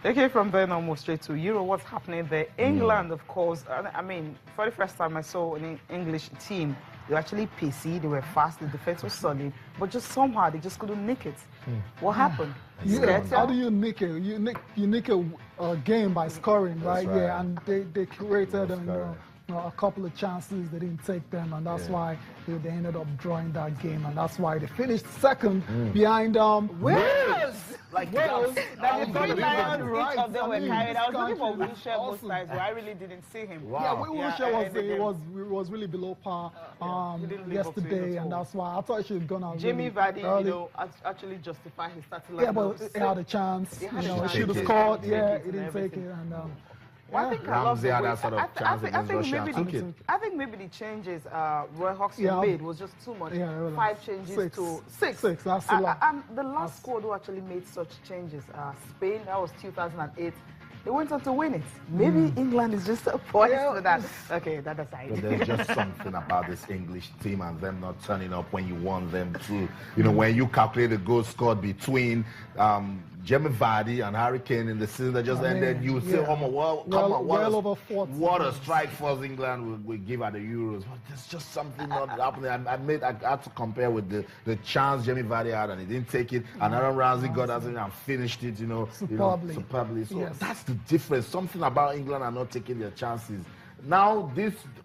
Okay, from there now move straight to Euro. What's happening there? England, of course. I mean, for the first time I saw an English team. They were actually pacey, they were fast, the defense was solid, but just somehow they just couldn't nick it. What happened? How do you nick it? You nick a game by scoring, right? Yeah, and they created a couple of chances, they didn't take them, and that's why they ended up drawing that game, and that's why they finished second behind Wales. Like Wales. That the three lions, right. each of them were carried. I was looking for country Wilshere both sides, but I really didn't see him. Wow. Yeah, Wilshere was really below par yesterday, and that's why I thought he should have gone out. Jamie Vardy, actually justified his starting lineup. Yeah, but he had a chance. He should have scored. Yeah, he didn't take it, and. Well, I think I love that sort of chance against Russia. I think maybe the changes Roy Hodgson made was just too much. 5 changes to 6. That's a lot. And the last squad who actually made such changes, Spain, that was 2008. They went on to win it. Maybe England is just a point for that. Okay, that aside. But there's just something about this English team and them not turning up when you want them to. You know, when you calculate the goals scored between Jamie Vardy and Harry Kane in the season that just ended, you say, oh my, what a strike force England will give at the Euros. But there's just something not happening. I had to compare with the chance Jamie Vardy had, and he didn't take it. And Aaron Ramsey got out and finished it, superbly. So that's the difference. Something about England are not taking their chances. Now,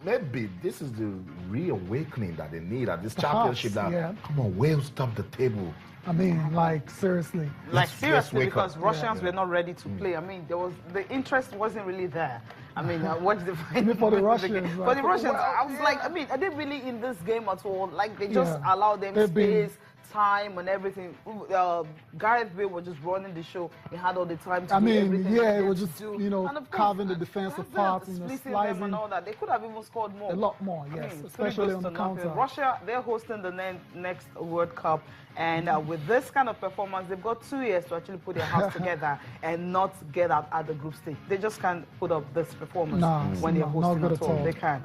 maybe this is the reawakening that they need at this championship. Come on, Wales top the table. I mean, like, seriously. Seriously, because Russians were not ready to play. I mean, the interest wasn't really there. I mean, what's the final? For the Russians. For the Russians, I was like, I mean, are they really in this game at all? Like, they just allow them space, time, and everything. Gareth Bale was just running the show. He had all the time to do everything. It was just, carving the defense apart, splitting slicing them and all that. They could have even scored more. A lot more, yes, especially on the counter. Russia, they're hosting the next World Cup. And with this kind of performance, they've got 2 years to actually put their house together and not get out at the group stage. They just can't put up this performance when they're hosting at all. They can't.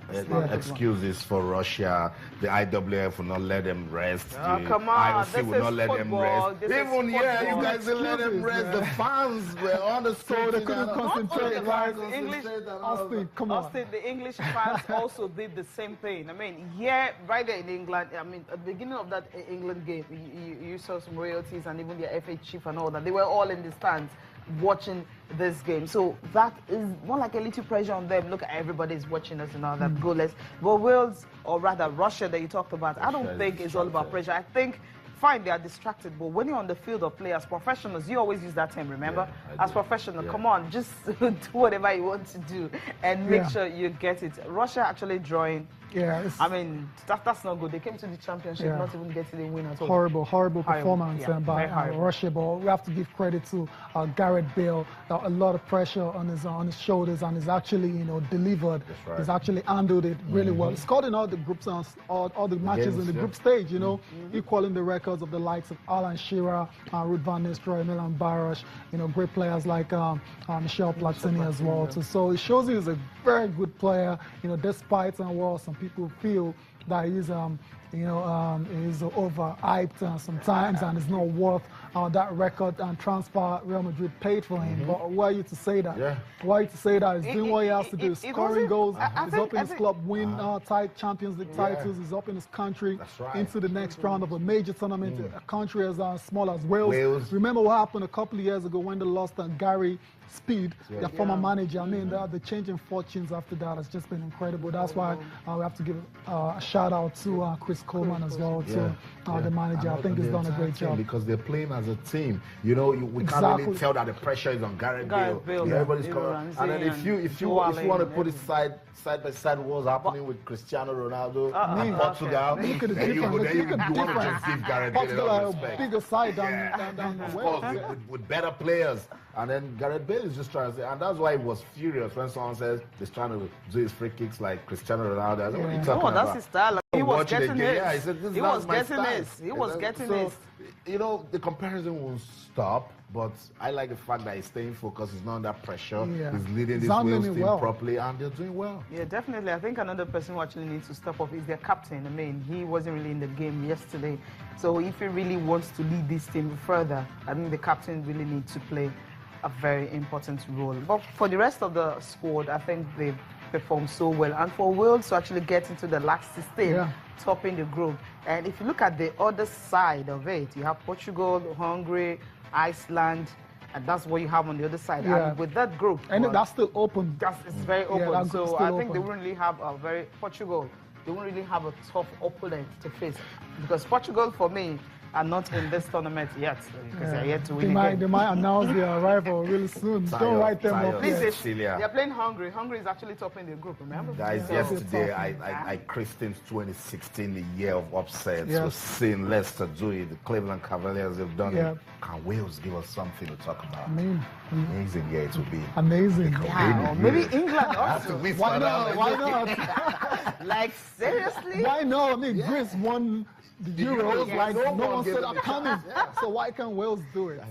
Excuses for Russia. The IWF will not let them rest. Come on, IOC will not let them rest. Even you guys will let them rest. The fans were on the score. They couldn't concentrate. Austin, the English fans also did the same thing. I mean, right there in England, I mean, at the beginning of that England game, you saw some royalties and even their FA chief and all that. They were all in the stands watching this game. So that is more like a little pressure on them. Look, everybody's watching us and all that. Goalless. But Wales, or rather Russia that you talked about, I don't think it's all about pressure. I think, fine, they are distracted, but when you're on the field of play as professionals, you always use that term, remember? As professional, come on, just do whatever you want to do and make sure you get it. Russia actually drawing. I mean, that's not good. They came to the championship not even getting a win at all. Horrible performance by Russia, but we have to give credit to Gareth Bale. A lot of pressure on his shoulders, and he's actually delivered. He's actually handled it really well. He scored in all the groups, all the matches in the group stage. Equaling the records of the likes of Alan Shearer, Ruud van Nistelrooy, Milan Baros. Great players like Michel Platini as well. So it shows he's a very good player. Despite some people feel that he's overhyped sometimes and is not worth that record and transfer Real Madrid paid for him. But why are you to say that? Why are you to say that? He's doing what he has to do. Scoring goals. He's helping his club win Champions League titles. He's helping his country into the next round of a major tournament. A country as small as Wales. Remember what happened a couple of years ago when they lost Gary Speed, their former manager. I mean, the changing fortunes after that has just been incredible. That's why we have to give a shout out to Chris Coleman as well, to the manager. I think he's done a great job. Because they're playing as a team. We can't really tell that the pressure is on Gareth Bale. Everybody's coming. And then if you want to put it side by side what's happening with Cristiano Ronaldo and Portugal, Look at the then you difference. want to just give Gareth Bale Portugal respect. a bigger side than Of course, with better players. And then Gareth Bale is just trying to say, and that's why he was furious when someone says he's trying to do his free kicks like Cristiano Ronaldo. I said, what are you talking about? That's his style. He was getting his. Yeah, he said, he was getting his. He was getting his. The comparison won't stop, but I like the fact that he's staying focused. He's not under pressure. He's leading this Wales team properly, and they're doing well. Yeah, definitely. I think another person who actually needs to step up is their captain. I mean, he wasn't really in the game yesterday. So if he really wants to lead this team further, I think the captain really needs to play. a very important role. But for the rest of the squad, I think they've performed so well. And for Wales to actually get into the last 16, topping the group. And if you look at the other side of it, you have Portugal, Hungary, Iceland, and that's what you have on the other side. And with that group, and that's still open. It's very open. So I think open. they won't really have Portugal. They won't really have a tough opponent to face, because Portugal, for me, are not in this tournament yet, because they're yet to win again. They might announce their arrival really soon. Don't write them off. They're playing Hungary. Hungary is actually topping the group, remember? Guys, yesterday I christened 2016 the year of upsets. We've seen Leicester do it. The Cleveland Cavaliers have done it. Can Wales give us something to talk about? Amazing year it will be. Amazing. Or maybe England also. Why not? Why not? Like, seriously? Why not? I mean, Greece won the Euros, like no one said I'm coming. So why can't Wales do it?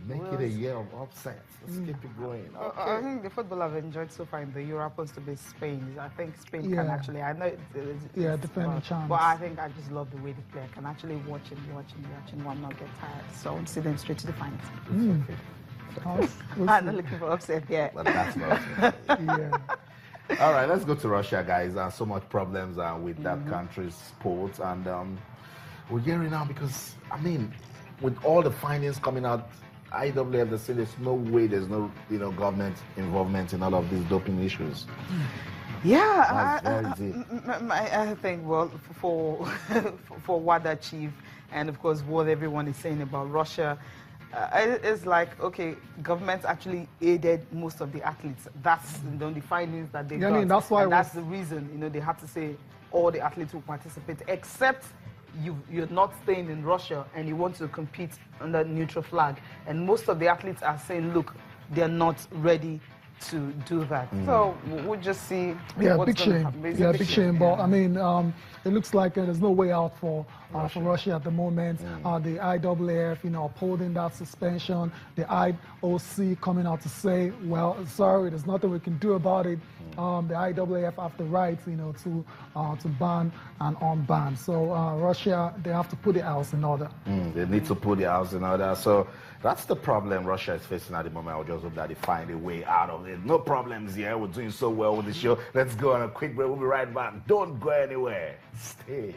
Make it a year of upsets. Let's keep it going. I think the football I've enjoyed so far in the Euro happens to be Spain. I think Spain can actually, I know it's defend the chance. But I think I just love the way they play. I can actually watch and one not get tired. So I'm sitting straight to the finals. I'm not looking for upset yet. But that's not All right, let's go to Russia, guys. So much problems with that country's sports, and we're hearing now because, I mean, with all the findings coming out, IWF, they say there's no way, there's no government involvement in all of these doping issues. I think, well, for what they achieved, and of course what everyone is saying about Russia, it's like, okay, government actually aided most of the athletes. That's the findings that they got. I mean, that's why that's the reason, they have to say all the athletes will participate, except you're not staying in Russia and you want to compete under neutral flag. And most of the athletes are saying, look, they're not ready to do that. So we'll just see. Big shame. Big shame. But I mean, it looks like there's no way out for Russia at the moment. The IAAF, upholding that suspension. The IOC coming out to say, well, sorry, there's nothing we can do about it. The IAAF have the right, to ban and unban. So Russia, they have to put the house in order. They need to put the house in order. So that's the problem Russia is facing at the moment. I just hope that they find a way out of it. No problems here. We're doing so well with the show. Let's go on a quick break. We'll be right back. Don't go anywhere. Stay.